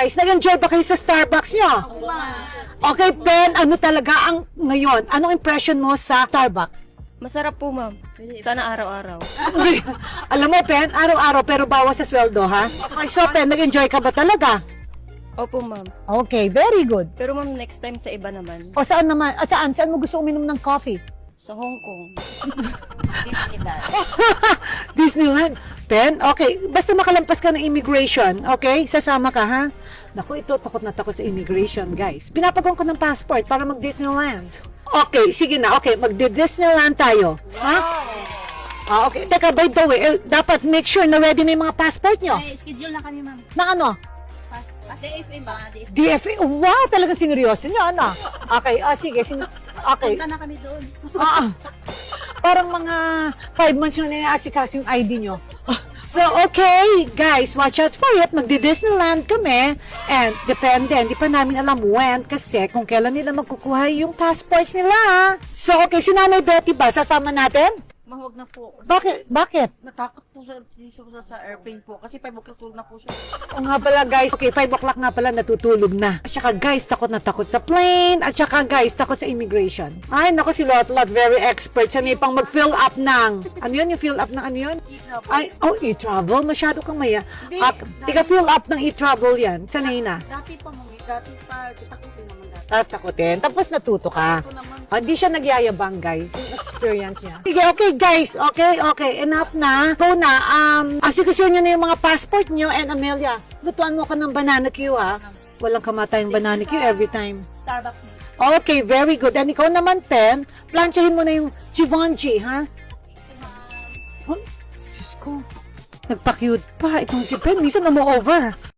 Guys, nag-enjoy ba kayo sa Starbucks nyo? Okay, Pen, ano talaga ang ngayon? Anong impression mo sa Starbucks? Masarap po, ma'am. Sana araw-araw. Alam mo, Pen, araw-araw pero bawas sa sweldo, ha? Okay, so, Pen, nag-enjoy ka ba talaga? Opo, ma'am. Okay, very good. Pero ma'am, next time sa iba naman. O saan naman? Saan? Saan mo gusto uminom ng coffee? Sa Hong Kong. Disneyland. Disneyland. Pen, okay. Basta makalampas ka ng immigration, okay? Sasama ka, ha? Naku, ito, takot na takot sa immigration, guys. Pinapagong ko ng passport para mag-Disneyland. Okay, sige na. Okay, mag-Disneyland tayo. Ha? Okay. Teka, by the way, dapat make sure na ready na yung mga passport nyo. Ay, schedule na kami, ma'am. Na ano? DFA ba? DFA? Wow, talagang sineryoso nyo, ano? Okay, sige. Okay. Punta na kami doon. Parang mga 5 months na naiasikaso yung ID nyo. So, okay, guys, watch out for it. Magdi-Disneyland kami. And, depende, hindi pa namin alam when kasi kung kailan nila magkukuha yung passports nila. So, okay, si Nanay Betty ba? Sasama natin? Mahawag na po. Bakit? Bakit? Natakot po sa airplane po kasi 5 o'clock tulog na po siya. O nga pala, guys. Okay, 5 o'clock nga pala, natutulog na. At saka, guys, takot na takot sa plane. At saka, guys, takot sa immigration. Ay, naku, si Lot, very expert. Sanay pang mag-fill up ng... Ano yun? Yung fill up ng ano yun? E-travel. Ay, e-travel? Masyado kang maya. Hindi. Ika-fill up ng e-travel yan. Sanay na. Dati pa takutin naman dati. Takutin. Tapos natuto ka. Ito naman. Hindi siya nagyayabang, guys. Yung experience niya. Sige, okay, guys. Okay. Enough na. Go na. Asikusin nyo na yung mga passport nyo. And Amelia, lutuan mo ka ng banana Q, ha? Walang kamatayang banana Q every time. Starbucks, ma'am. Okay, very good. And ikaw naman, Pen, planchahin mo na yung Givenchy, ha? Oh, Diyos ko. Nagpa-cute pa. Itong si Pen, minsan na mo over.